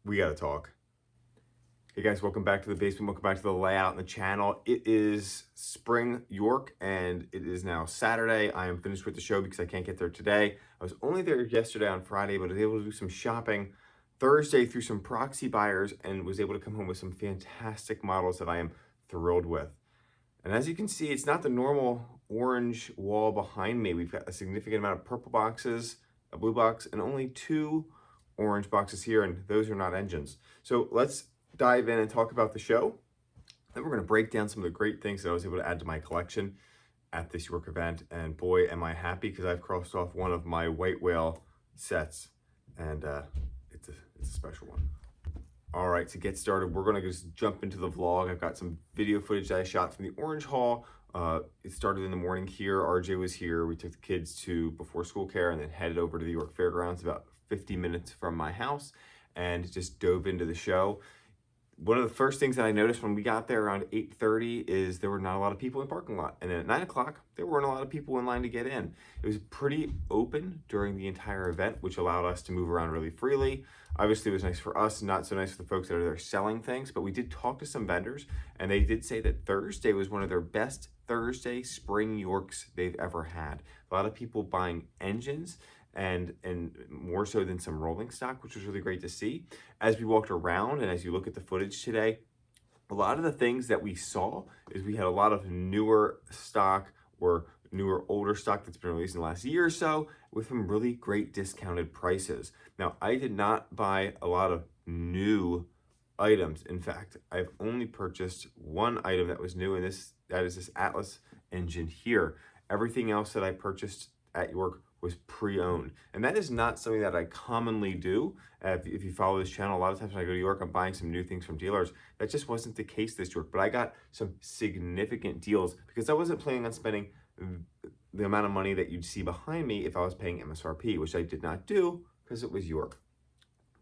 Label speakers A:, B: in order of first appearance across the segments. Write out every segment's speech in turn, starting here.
A: We gotta talk. Hey guys, welcome back to the basement. Welcome back to the layout and the channel. It is spring York and it is now Saturday. I am finished with the show because I can't get there today. I was only there yesterday on Friday, but I was able to do some shopping Thursday through some proxy buyers and was able to come home with some fantastic models that I am thrilled with. And as you can see, it's not the normal orange wall behind me. We've got a significant amount of purple boxes, a blue box, and only 2 orange boxes here, and those are not engines. So let's dive in and talk about the show. Then we're going to break down some of the great things that I was able to add to my collection at this York event. And boy, am I happy because I've crossed off one of my white whale sets, and it's a special one. All right, to get started, we're going to just jump into the vlog. I've got some video footage that I shot from the Orange Hall. It started in the morning here. RJ was here. We took the kids to before school care and then headed over to the York Fairgrounds, about 50 minutes from my house, and just dove into the show. One of the first things that I noticed when we got there around 8:30 is there were not a lot of people in the parking lot. And then at 9 o'clock, there weren't a lot of people in line to get in. It was pretty open during the entire event, which allowed us to move around really freely. Obviously, it was nice for us, not so nice for the folks that are there selling things, but we did talk to some vendors, and they did say that Thursday was one of their best Thursday spring Yorks they've ever had. A lot of people buying engines, and more so than some rolling stock, which was really great to see. As we walked around and as you look at the footage today, a lot of the things that we saw is we had a lot of newer stock or newer older stock that's been released in the last year or so with some really great discounted prices. Now, I did not buy a lot of new items. In fact, I've only purchased one item that was new, and that is this Atlas engine here. Everything else that I purchased at York was pre-owned, and that is not something that I commonly do. If you follow this channel, a lot of times when I go to York, I'm buying some new things from dealers. That just wasn't the case this York, but I got some significant deals because I wasn't planning on spending the amount of money that you'd see behind me if I was paying MSRP, which I did not do because it was York.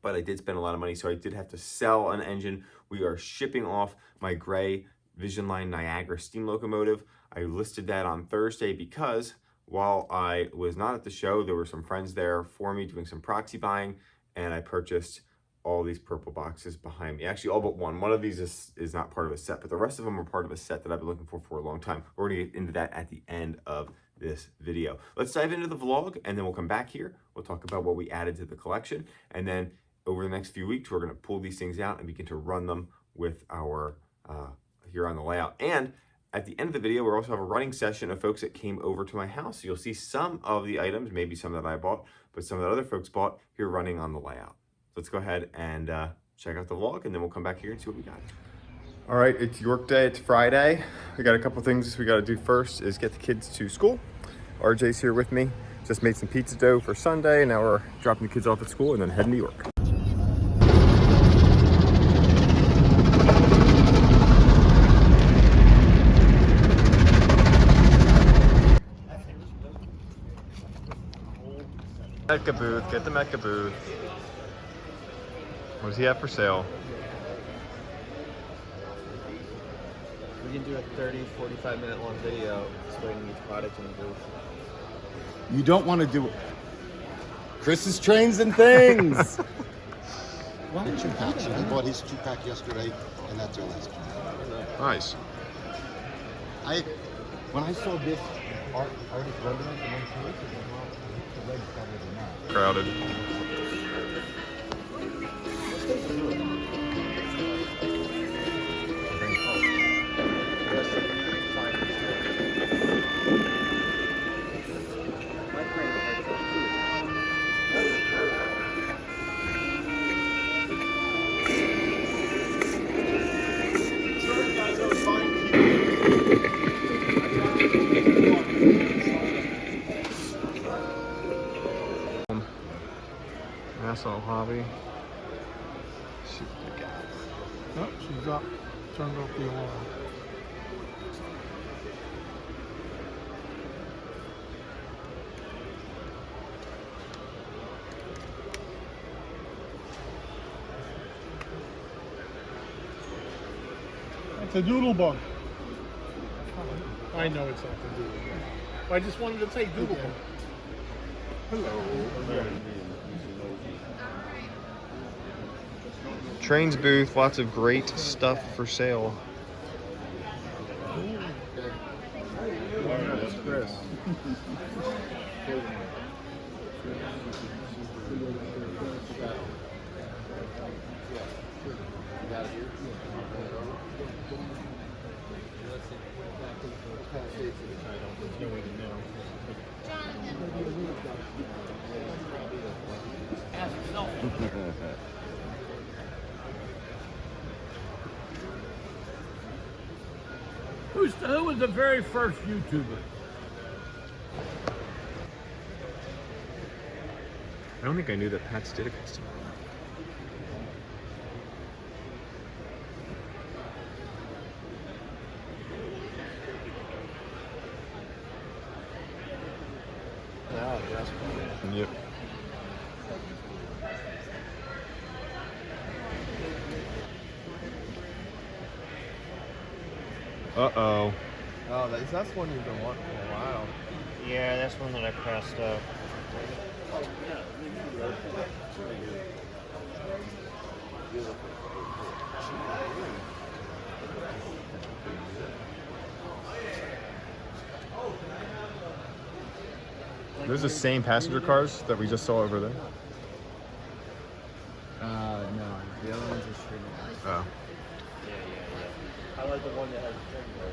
A: But I did spend a lot of money, so I did have to sell an engine. We are shipping off my gray Vision Line Niagara steam locomotive. I listed that on Thursday because while I was not at the show, there were some friends there for me doing some proxy buying, and I purchased all these purple boxes behind me. Actually, all but one. One of these is not part of a set, but the rest of them are part of a set that I've been looking for a long time. We're gonna get into that at the end of this video. Let's dive into the vlog, and then we'll come back here. We'll talk about what we added to the collection, and then over the next few weeks, we're gonna pull these things out and begin to run them with our, here on the layout. And at the end of the video, we'll also have a running session of folks that came over to my house. So you'll see some of the items, maybe some that I bought, but some that other folks bought here running on the layout. So let's go ahead and check out the vlog, and then we'll come back here and see what we got. All right, it's York Day, it's Friday. We got a couple things we gotta do first is get the kids to school. RJ's here with me. Just made some pizza dough for Sunday, and now we're dropping the kids off at school and then heading to York. Mecha booth, get the Mecha booth. What does he have for sale?
B: We can do a 30, 45 minute long video explaining each product in the booth.
C: You don't want to do Chris's Trains and Things.
D: What? 2-packs. He bought his 2-pack yesterday, and that's our last one.
A: Nice.
D: When I saw this artist rendering for one page, the red probably not.
A: Crowded. Nassau Hobby. Shoot the gas.
E: Oh, she's up. Turned off the alarm. It's a doodle bug. I know it's not a doodle bug. I just wanted to say doodle bug. Hello.
A: Trains booth, lots of great stuff for sale.
B: That's Chris.
E: Who was the very first YouTuber?
A: I don't think I knew that Pat's did a custom.
B: Wow, that's cool.
A: Yep. Uh-oh.
B: Oh, that's one you've been wanting for a while.
F: Yeah, that's one that I passed up.
A: Those are the same passenger cars that we just saw over there?
B: No. The other one's a string.
A: Oh.
B: I like the one that has string though. I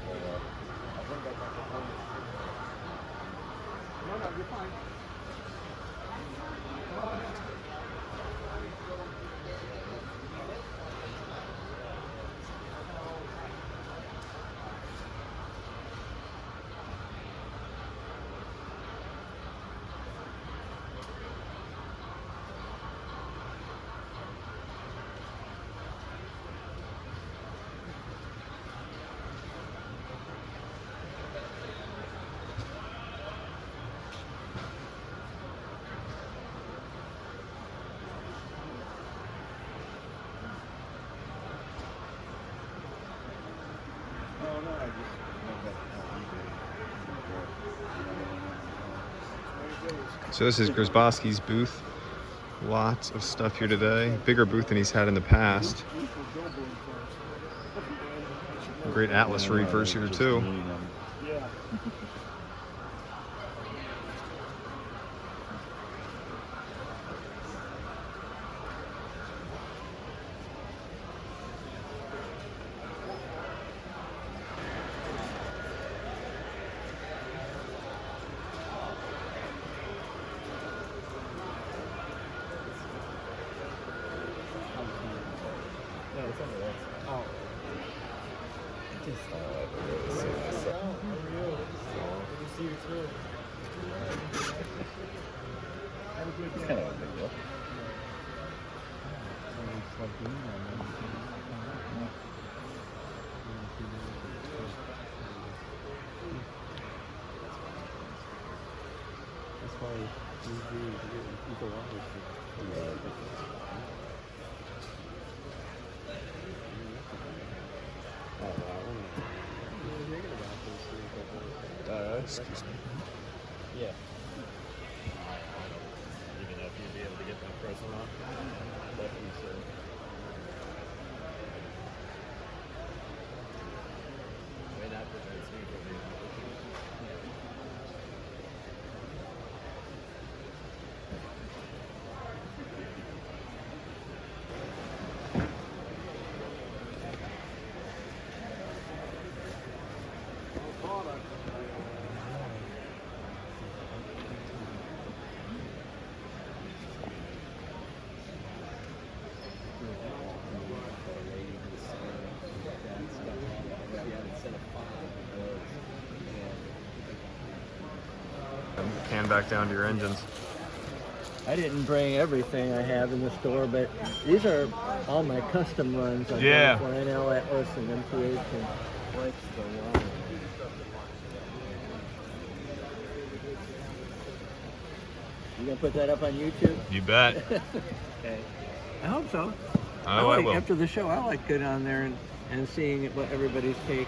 B: think that's not the one. No, you're fine.
A: So this is Grzybowski's booth. Lots of stuff here today. Bigger booth than he's had in the past. Great Atlas reefers here too.
C: It's kind of a big deal.
B: That's why people want this.
A: Excuse me.
B: Yeah.
F: Even if you'd be able to get that price or not.
B: Definitely so.
F: I mean, that prevents me from being able to.
A: Can back down to your engines.
G: I didn't bring everything I have in the store, but these are all my custom runs. I've
A: Yeah.
G: done for NL Atlas and MPH and Flex for a while. You gonna put that up on YouTube?
A: You bet.
G: Okay. I hope so.
A: Oh, I will.
G: After the show, I like getting on there and seeing what everybody's take.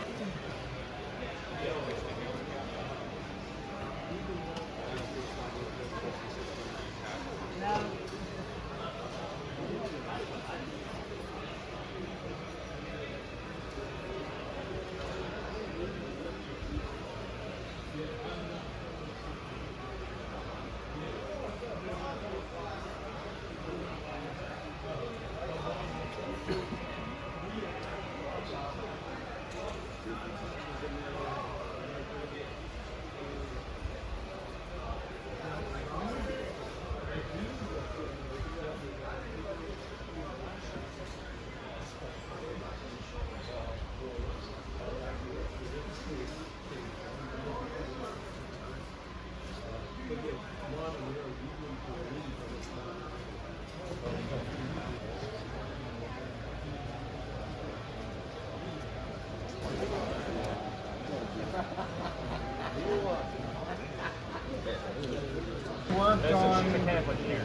E: Worked on mechanical engineer.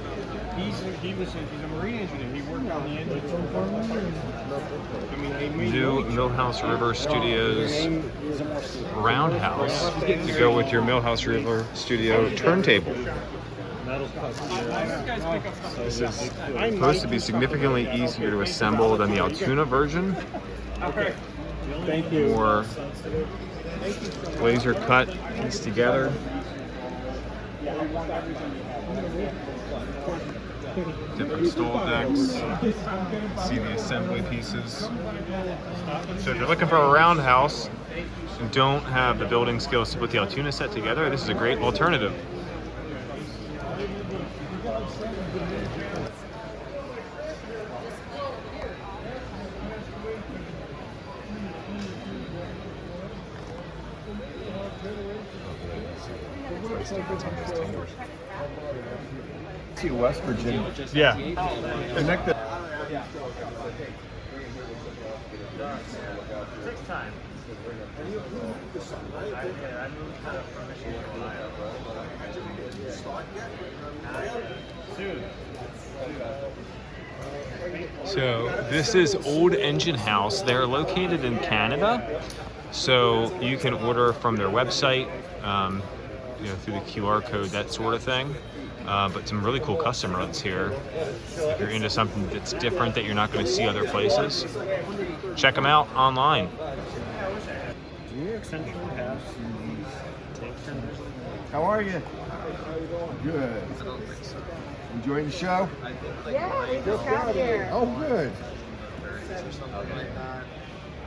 E: He's a marine engineer. He worked on the engine. I mean, they made
A: New Millhouse River Studios roundhouse to go with your Millhouse River Studio turntable. This is supposed to be significantly easier to assemble than the Altoona version.
E: Thank you.
A: More laser cut pieced together. Different stall decks. See the assembly pieces. So if you're looking for a roundhouse and don't have the building skills to put the Altoona set together, this is a great alternative.
C: See West Virginia.
A: Yeah.
C: Connected.
E: Sixth time. I moved from Michigan to Ohio.
A: So this is Old Engine House. They're located in Canada, so you can order from their website, through the QR code, that sort of thing. But some really cool custom runs here. If you're into something that's different that you're not going to see other places, check them out online.
E: Do you essentially have some tank tenders?
C: How are you? Good. Enjoying the show?
H: Yeah, we just got here.
C: Oh, good.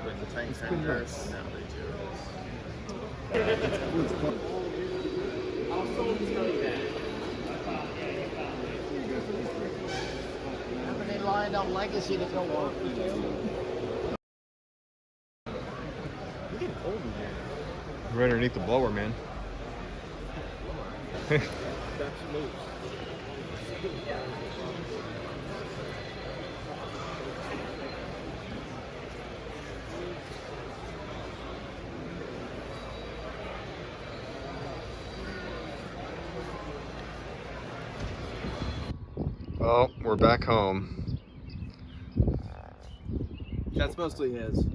B: With the tank tenders.
H: They lined up legacy to go on.
A: Right underneath the blower, man. Well, we're back home.
B: That's mostly his.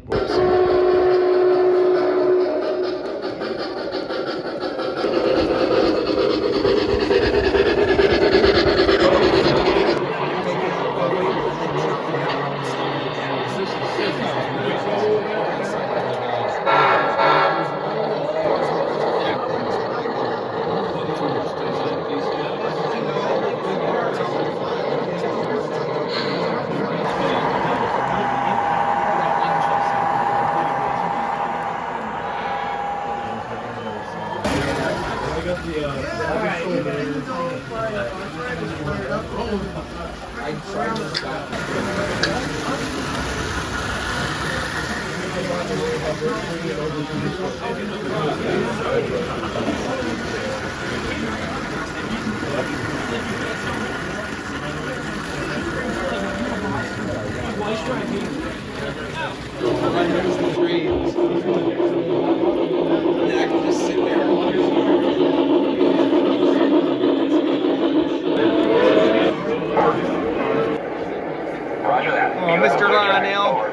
A: Oh, Mr. Lionel.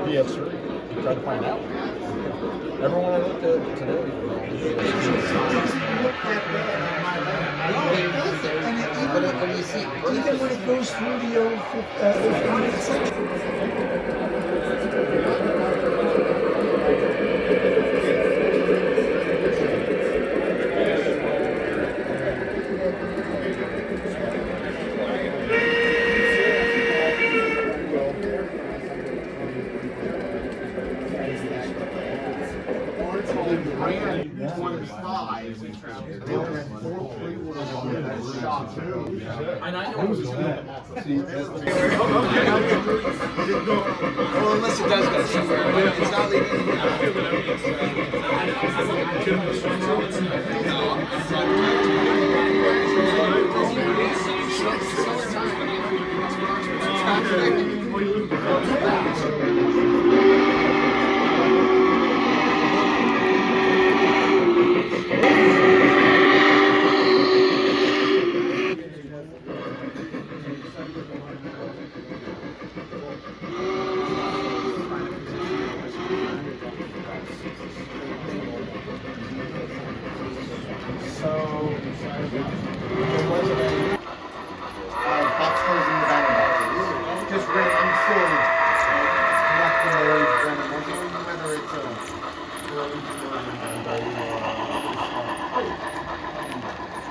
D: PS3. Try to find out. Everyone I looked at today.
H: But you see,
I: Even when it goes through the old 20th century.
H: Well, unless it does go somewhere. It's not leaving.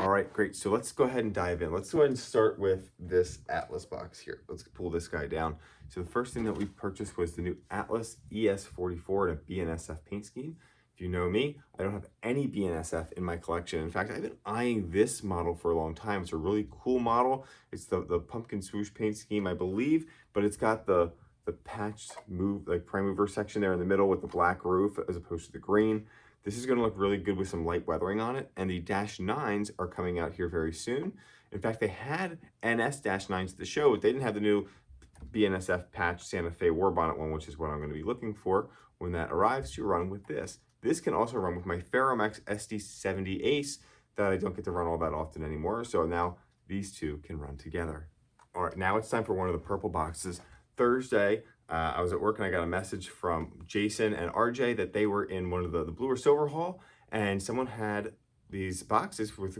A: All right, great. So let's go ahead and dive in. Let's go ahead and start with this Atlas box here. Let's pull this guy down. So the first thing that we purchased was the new Atlas ES44 in a BNSF paint scheme. If you know me, I don't have any BNSF in my collection. In fact, I've been eyeing this model for a long time. It's a really cool model. It's the pumpkin swoosh paint scheme, I believe, but it's got the patched prime mover section there in the middle with the black roof as opposed to the green. This is going to look really good with some light weathering on it, and the Dash 9s are coming out here very soon. In fact, they had NS Dash 9s at the show, but they didn't have the new BNSF patch Santa Fe War Bonnet one, which is what I'm going to be looking for when that arrives to run with this. This can also run with my Ferromex SD70 Ace that I don't get to run all that often anymore, so now these two can run together. All right, now it's time for one of the purple boxes. Thursday, I was at work and I got a message from Jason and RJ that they were in one of the blue or silver hall, and someone had these boxes with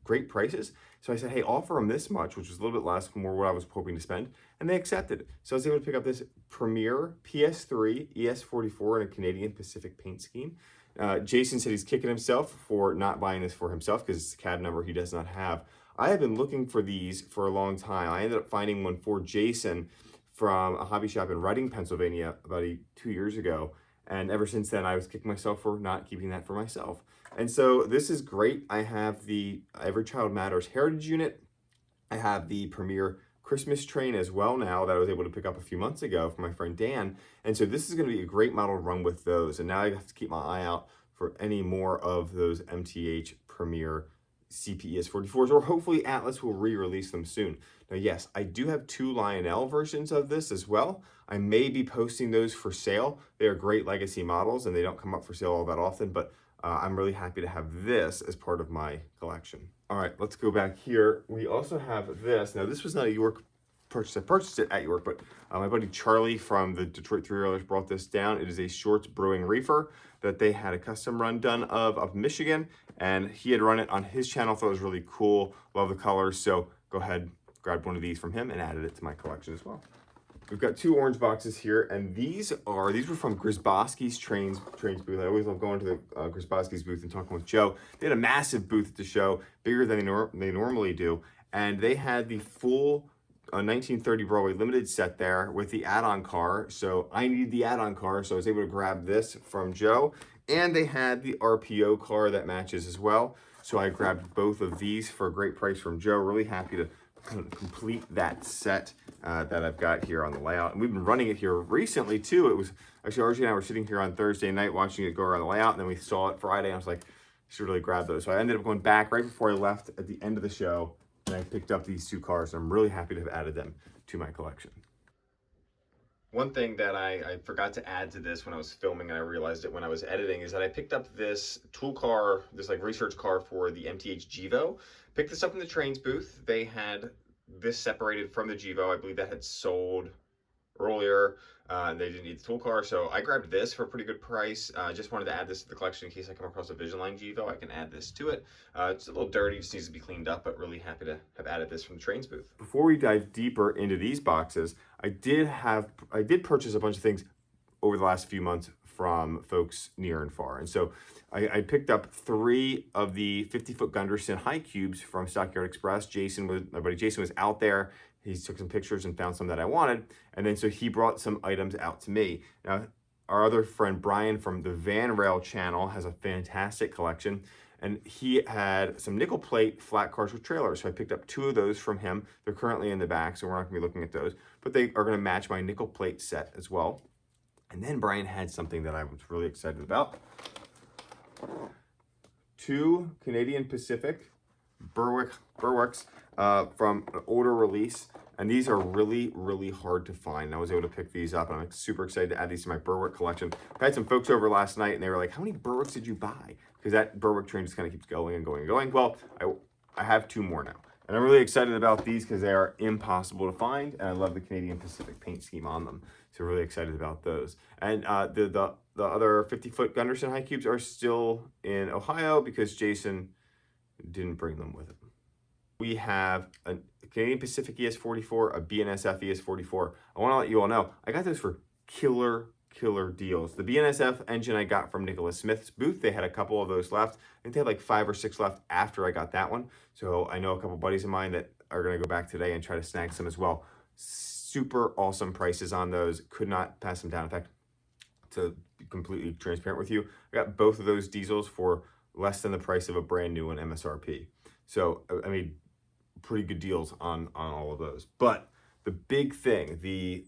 A: great prices. So I said, hey, offer them this much, which was a little bit less, more what I was hoping to spend, and they accepted. So I was able to pick up this Premier PS3 ES44 in a Canadian Pacific paint scheme. Jason said he's kicking himself for not buying this for himself because it's a CAD number he does not have. I have been looking for these for a long time. I ended up finding one for Jason from a hobby shop in Reading, Pennsylvania about 2 years ago. And ever since then, I was kicking myself for not keeping that for myself. And so this is great. I have the Every Child Matters Heritage Unit. I have the Premier Christmas Train as well now that I was able to pick up a few months ago from my friend Dan. And so this is going to be a great model to run with those. And now I have to keep my eye out for any more of those MTH Premier CPES 44s, or hopefully Atlas will re-release them soon. Now, yes, I do have 2 Lionel versions of this as well. I may be posting those for sale. They are great legacy models and they don't come up for sale all that often, but I'm really happy to have this as part of my collection. All right, let's go back here. We also have this. Now, this was not a York purchase. I purchased it at York, but my buddy Charlie from the Detroit Three-Wheelers brought this down. It is a Shorts Brewing Reefer that they had a custom run done of up in Michigan, and he had run it on his channel. Thought it was really cool. Love the colors. So go ahead, grab one of these from him and added it to my collection as well. We've got 2 orange boxes here, and these were from Grzybowski's Trains booth. I always love going to the Grzybowski's booth and talking with Joe. They had a massive booth at the show, bigger than they normally do, and they had the full 1930 Broadway Limited set there with the add-on car. So I needed the add-on car, so I was able to grab this from Joe, and they had the RPO car that matches as well. So I grabbed both of these for a great price from Joe. Really happy to complete that set that I've got here on the layout. And we've been running it here recently too. It was actually RG and I were sitting here on Thursday night watching it go around the layout, and then we saw it Friday. And I was like, I should really grab those. So I ended up going back right before I left at the end of the show, and I picked up these two cars. And I'm really happy to have added them to my collection. One thing that I forgot to add to this when I was filming, and I realized it when I was editing, is that I picked up this tool car, this like research car for the MTH Gevo. Picked this up in the Trains booth. They had this separated from the Gevo. I believe that had sold earlier. And they didn't need the tool car, so I grabbed this for a pretty good price. Just wanted to add this to the collection in case I come across a Vision Line Gevo. I can add this to it. It's a little dirty, just needs to be cleaned up, but really happy to have added this from the Trains booth. Before we dive deeper into these boxes, I did purchase a bunch of things over the last few months from folks near and far. And so I picked up 3 of the 50-foot Gunderson high cubes from Stockyard Express. My buddy Jason was out there. He took some pictures and found some that I wanted. And then so he brought some items out to me. Now, our other friend Brian from the Van Rail channel has a fantastic collection. And he had some nickel plate flat cars with trailers. So I picked up 2 of those from him. They're currently in the back, so we're not gonna be looking at those. But they are gonna match my nickel plate set as well. And then Brian had something that I was really excited about. 2 Canadian Pacific Berwicks from an older release. And these are really, really hard to find. I was able to pick these up, and I'm super excited to add these to my Berwick collection. I had some folks over last night, and they were like, how many Berwicks did you buy? Because that Berwick train just kind of keeps going and going and going. Well, I have 2 more now. And I'm really excited about these because they are impossible to find, and I love the Canadian Pacific paint scheme on them. So really excited about those. And the other 50-foot Gunderson high cubes are still in Ohio because Jason didn't bring them with him. We have a Canadian Pacific ES44, a BNSF ES44. I want to let you all know, I got those for killer deals. The BNSF engine I got from Nicholas Smith's booth. They had a couple of those left. I think they had like 5 or 6 left after I got that one. So I know a couple buddies of mine that are going to go back today and try to snag some as well. Super awesome prices on those. Could not pass them down. In fact, to be completely transparent with you, I got both of those diesels for less than the price of a brand new one MSRP. So, I mean, pretty good deals on all of those. But the big thing, the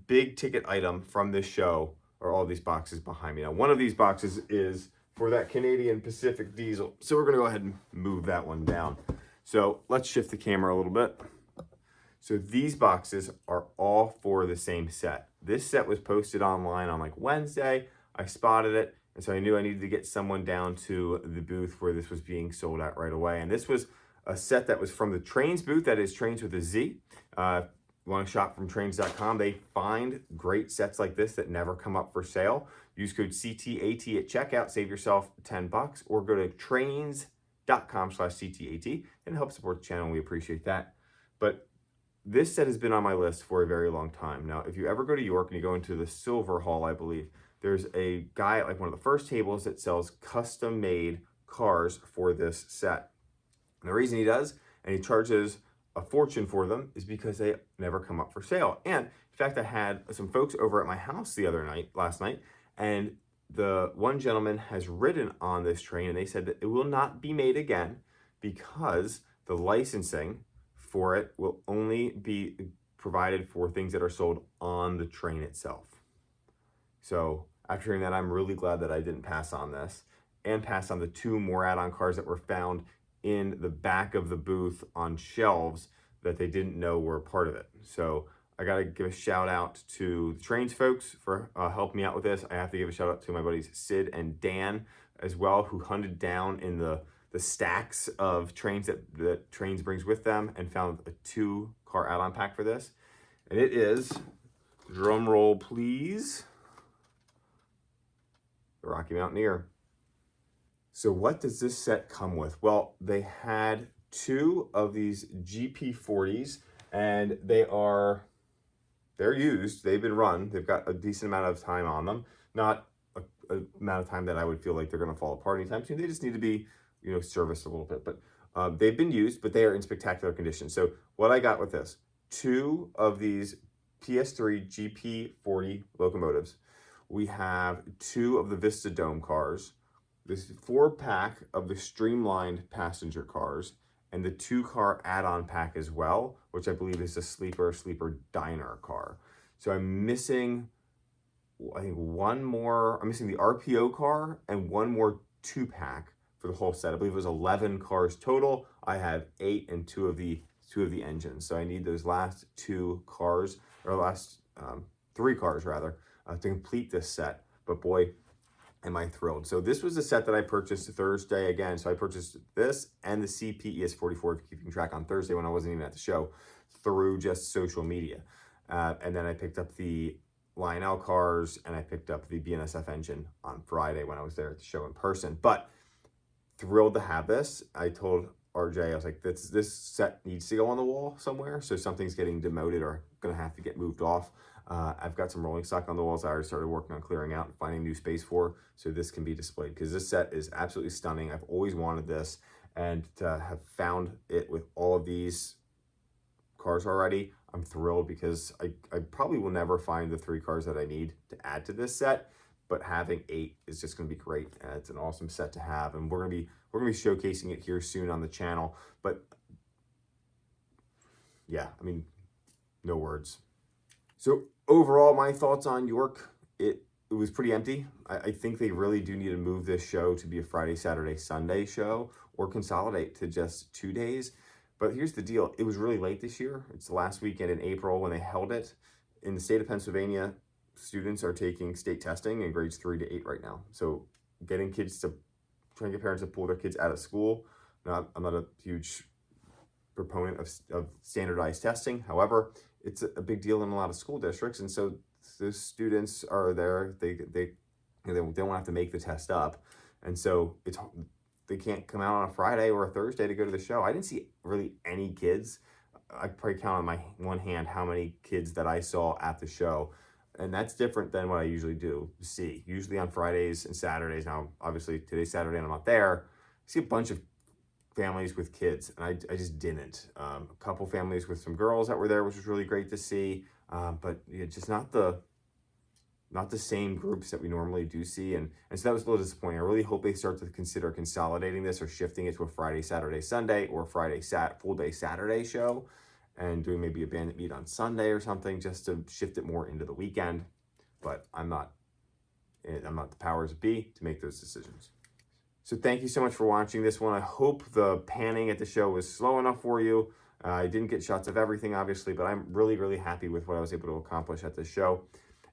A: big ticket item from this show are all these boxes behind me. Now, one of these boxes is for that Canadian Pacific diesel. So we're gonna go ahead and move that one down. So let's shift the camera a little bit. So these boxes are all for the same set. This set was posted online on like Wednesday. I spotted it, and so I knew I needed to get someone down to the booth where this was being sold at right away. And this was a set that was from the Trains booth, that is Trains with a Z. You want to shop from trains.com. They find great sets like this that never come up for sale. Use code CTAT at checkout, save yourself $10, or go to trains.com/CTAT and help support the channel. We appreciate that. But this set has been on my list for a very long time. Now, if you ever go to York and you go into the Silver Hall, I believe, there's a guy at like one of the first tables that sells custom-made cars for this set. And the reason he does, and he charges a fortune for them, is because they never come up for sale. And in fact, I had some folks over at my house last night, and the one gentleman has ridden on this train, and they said that it will not be made again because the licensing for it will only be provided for things that are sold on the train itself. So after hearing that, I'm really glad that I didn't pass on this and pass on the 2 more add-on cars that were found in the back of the booth on shelves that they didn't know were part of it. So I gotta give a shout out to the Trains folks for helping me out with this. I have to give a shout out to my buddies Sid and Dan as well, who hunted down in the stacks of trains that Trains brings with them and found a 2-car add-on pack for this. And it is, drum roll please, the Rocky Mountaineer. So what does this set come with? Well, they had 2 of these GP40s, and they're used, they've been run, they've got a decent amount of time on them, not a amount of time that I would feel like they're gonna fall apart anytime soon. They just need to be, serviced a little bit, but they've been used, but they are in spectacular condition. So what I got with this, 2 of these PS3 GP40 locomotives. We have 2 of the Vista Dome cars, this 4-pack of the streamlined passenger cars, and the 2-car add-on pack as well, which I believe is a sleeper diner car. So I'm missing, I think I'm missing the RPO car and one more 2-pack for the whole set. I believe it was 11 cars total. I have 8 and two of the engines. So I need those last 2 cars, or last 3 cars rather, to complete this set. But boy, am I thrilled. So this was the set that I purchased Thursday again. So I purchased this and the CPES 44, if you're keeping track, on Thursday when I wasn't even at the show, through just social media. And then I picked up the Lionel cars and I picked up the BNSF engine on Friday when I was there at the show in person. But thrilled to have this. I told RJ, I was like, this set needs to go on the wall somewhere. So something's getting demoted or gonna have to get moved off. I've got some rolling stock on the walls I already started working on clearing out and finding new space for, so this can be displayed, because this set is absolutely stunning. I've always wanted this, and to have found it with all of these cars already, I'm thrilled, because I probably will never find the 3 cars that I need to add to this set, but having 8 is just going to be great. It's an awesome set to have, and we're gonna be showcasing it here soon on the channel. But yeah, I mean, no words. So overall, my thoughts on York, it was pretty empty. I think they really do need to move this show to be a Friday, Saturday, Sunday show, or consolidate to just 2 days. But here's the deal. It was really late this year. It's the last weekend in April when they held it. In the state of Pennsylvania, students are taking state testing in grades 3 to 8 right now. So trying to get parents to pull their kids out of school. I'm not a huge proponent of standardized testing. However, it's a big deal in a lot of school districts, and so the students are there. They don't have to make the test up, and so they can't come out on a Friday or a Thursday to go to the show. I didn't see really any kids. I probably count on my one hand how many kids that I saw at the show, and that's different than what I usually see. Usually on Fridays and Saturdays. Now, obviously today's Saturday and I'm not there. I see a bunch of families with kids, and I just didn't. A couple families with some girls that were there, which was really great to see, but just not the same groups that we normally do see, and so that was a little disappointing. I really hope they start to consider consolidating this or shifting it to a Friday, Saturday, Sunday, or Friday, full day Saturday show, and doing maybe a bandit meet on Sunday or something, just to shift it more into the weekend. But I'm not the powers that be to make those decisions. So thank you so much for watching this one. I hope the panning at the show was slow enough for you. I didn't get shots of everything, obviously, but I'm really, really happy with what I was able to accomplish at this show.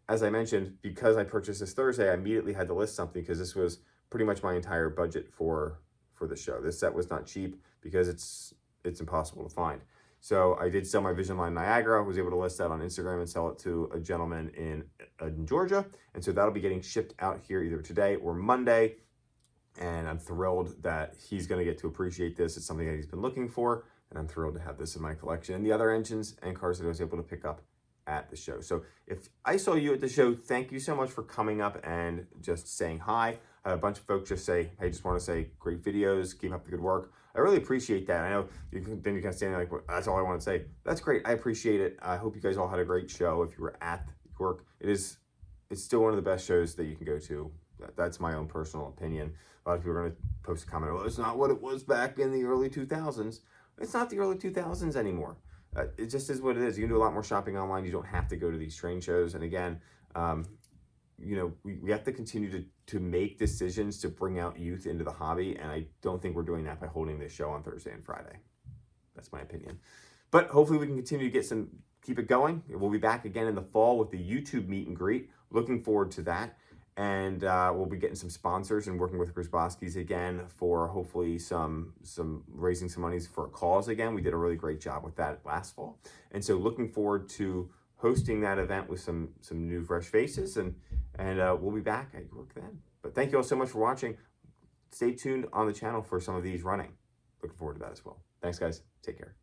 A: As I mentioned, because I purchased this Thursday, I immediately had to list something, because this was pretty much my entire budget for the show. This set was not cheap because it's impossible to find. So I did sell my Vision Line Niagara, was able to list that on Instagram and sell it to a gentleman in Georgia. And so that'll be getting shipped out here either today or Monday. And I'm thrilled that he's going to get to appreciate this. It's something that he's been looking for, and I'm thrilled to have this in my collection, and the other engines and cars that I was able to pick up at the show. So if I saw you at the show, thank you so much for coming up and just saying hi. I had a bunch of folks just say, hey, just want to say great videos, keep up the good work. I really appreciate that. I know you kind of stand there like, well, that's all I want to say. That's great. I appreciate it. I hope you guys all had a great show. If you were at York, it's still one of the best shows that you can go to. That's my own personal opinion. A lot of people are going to post a comment, well, it's not what it was back in the early 2000s. It's not the early 2000s anymore. It just is what it is. You can do a lot more shopping online. You don't have to go to these train shows. And again, we have to continue to make decisions to bring out youth into the hobby. And I don't think we're doing that by holding this show on Thursday and Friday. That's my opinion. But hopefully we can continue to keep it going. We'll be back again in the fall with the YouTube meet and greet. Looking forward to that. And we'll be getting some sponsors and working with Grzybowski's again for hopefully some raising some monies for a cause again. We did a really great job with that last fall. And so looking forward to hosting that event with some new fresh faces, and we'll be back at York then. But thank you all so much for watching. Stay tuned on the channel for some of these running. Looking forward to that as well. Thanks, guys. Take care.